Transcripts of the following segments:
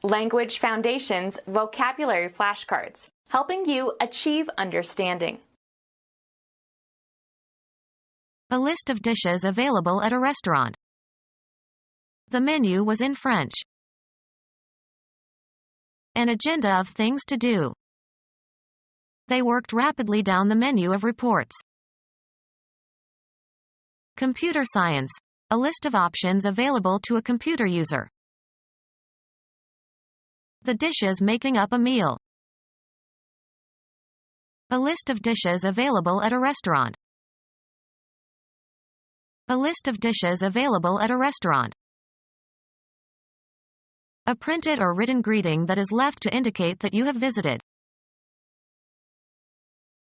Language Foundations Vocabulary Flashcards, helping you achieve understanding. A list of dishes available at a restaurant. The menu was in French. An agenda of things to do. They worked rapidly down the menu of reports. Computer science. A list of options available to a computer user. The dishes making up a meal. A list of dishes available at a restaurant. A list of dishes available at a restaurant. A printed or written greeting that is left to indicate that you have visited.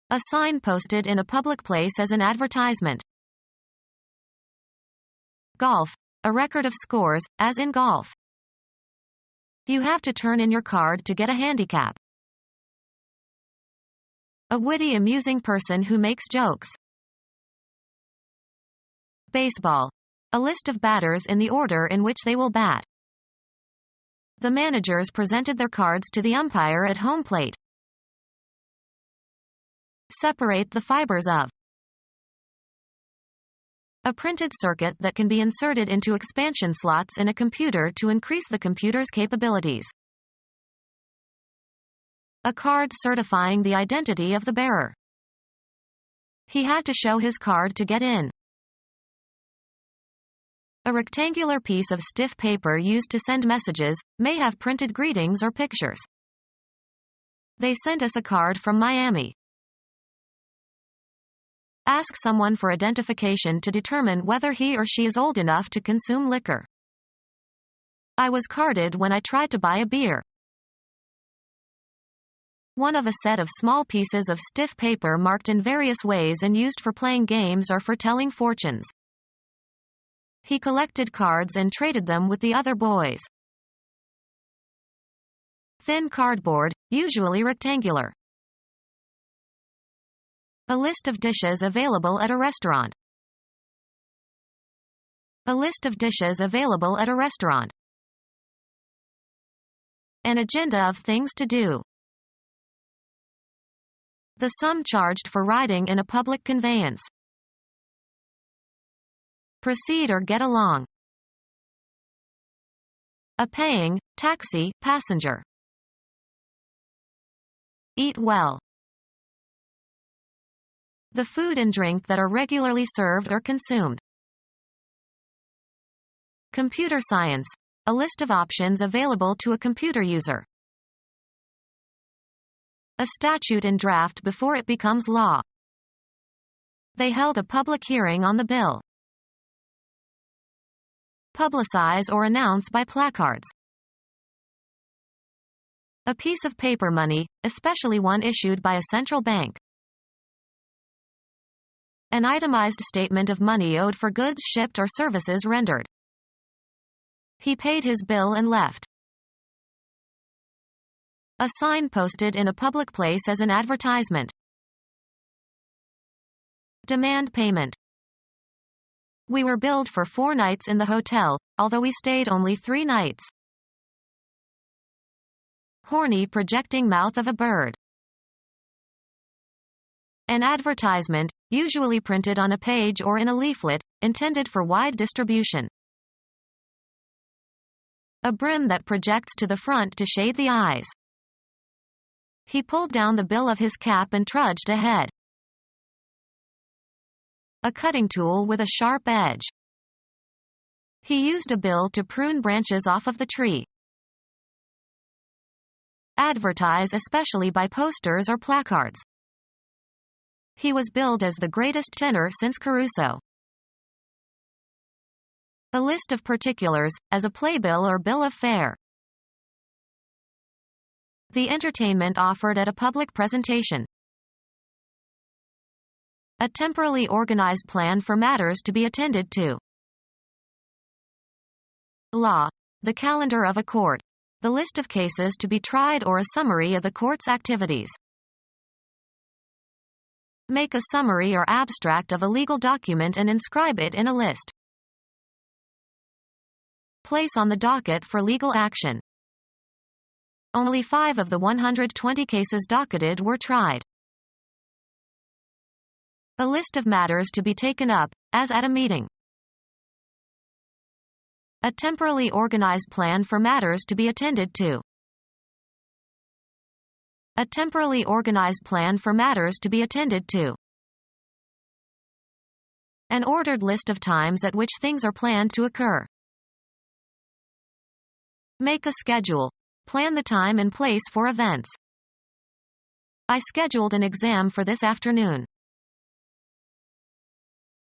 A sign posted in a public place as an advertisement. Golf. A record of scores, as in golf. You have to turn in your card to get a handicap. A witty, amusing person who makes jokes. Baseball. A list of batters in the order in which they will bat. The managers presented their cards to the umpire at home plate. Separate the fibers of. A printed circuit that can be inserted into expansion slots in a computer to increase the computer's capabilities. A card certifying the identity of the bearer. He had to show his card to get in. A rectangular piece of stiff paper used to send messages, may have printed greetings or pictures. They sent us a card from Miami. Ask someone for identification to determine whether he or she is old enough to consume liquor. I was carded when I tried to buy a beer. One of a set of small pieces of stiff paper marked in various ways and used for playing games or for telling fortunes. He collected cards and traded them with the other boys. Thin cardboard, usually rectangular. A list of dishes available at a restaurant. A list of dishes available at a restaurant. An agenda of things to do. The sum charged for riding in a public conveyance. Proceed or get along. A paying, taxi, passenger. Eat well. The food and drink that are regularly served or consumed. Computer science. A list of options available to a computer user. A statute in draft before it becomes law. They held a public hearing on the bill. Publicize or announce by placards. A piece of paper money, especially one issued by a central bank. An itemized statement of money owed for goods shipped or services rendered. He paid his bill and left. A sign posted in a public place as an advertisement. Demand payment. We were billed for 4 nights in the hotel, although we stayed only 3 nights. Horny, projecting mouth of a bird. An advertisement, usually printed on a page or in a leaflet, intended for wide distribution. A brim that projects to the front to shade the eyes. He pulled down the bill of his cap and trudged ahead. A cutting tool with a sharp edge. He used a bill to prune branches off of the tree. Advertise, especially by posters or placards. He was billed as the greatest tenor since Caruso. A list of particulars, as a playbill or bill of fare. The entertainment offered at a public presentation. A temporally organized plan for matters to be attended to. Law. The calendar of a court. The list of cases to be tried or a summary of the court's activities. Make a summary or abstract of a legal document and inscribe it in a list. Place on the docket for legal action. Only 5 of the 120 cases docketed were tried. A list of matters to be taken up, as at a meeting. A temporally organized plan for matters to be attended to. A temporally organized plan for matters to be attended to. An ordered list of times at which things are planned to occur. Make a schedule. Plan the time and place for events. I scheduled an exam for this afternoon.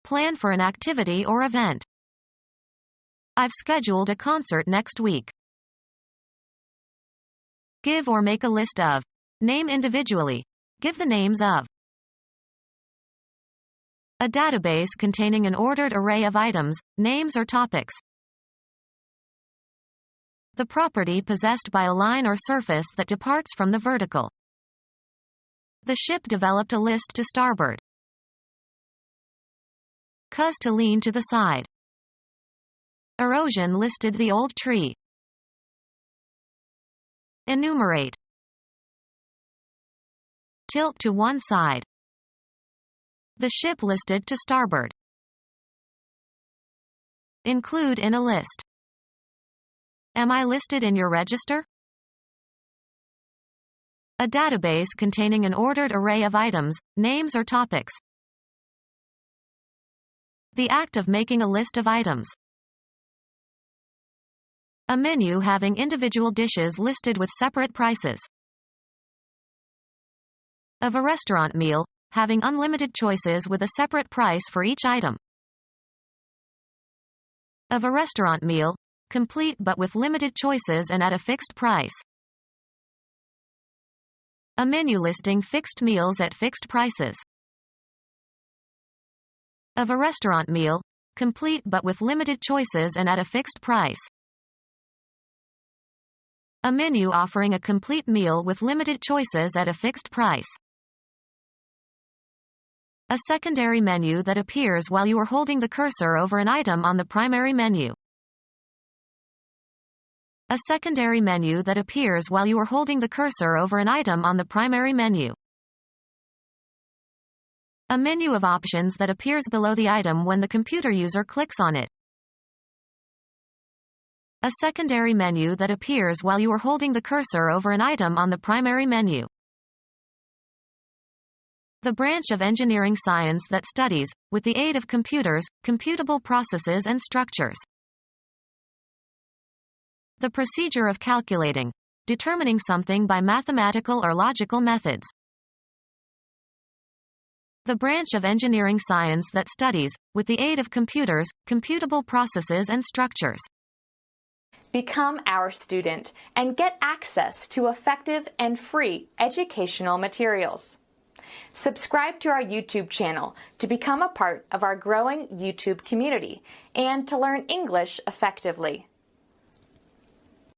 Plan for an activity or event. I've scheduled a concert next week. Give or make a list of. Name individually. Give the names of. A database containing an ordered array of items, names or topics. The property possessed by a line or surface that departs from the vertical. The ship developed a list to starboard. Cause to lean to the side. Erosion listed the old tree. Enumerate. Tilt to one side. The ship listed to starboard. Include in a list. Am I listed in your register? A database containing an ordered array of items, names or topics. The act of making a list of items. A menu having individual dishes listed with separate prices. Of a restaurant meal, having unlimited choices with a separate price for each item. Of a restaurant meal, complete but with limited choices and at a fixed price. A menu listing fixed meals at fixed prices. Of a restaurant meal, complete but with limited choices and at a fixed price. A menu offering a complete meal with limited choices at a fixed price. A secondary menu that appears while you are holding the cursor over an item on the primary menu. A secondary menu that appears while you are holding the cursor over an item on the primary menu. A menu of options that appears below the item when the computer user clicks on it. A secondary menu that appears while you are holding the cursor over an item on the primary menu. The branch of engineering science that studies, with the aid of computers, computable processes and structures. The procedure of calculating, determining something by mathematical or logical methods. The branch of engineering science that studies, with the aid of computers, computable processes and structures. Become our student and get access to effective and free educational materials. Subscribe to our YouTube channel to become a part of our growing YouTube community and to learn English effectively.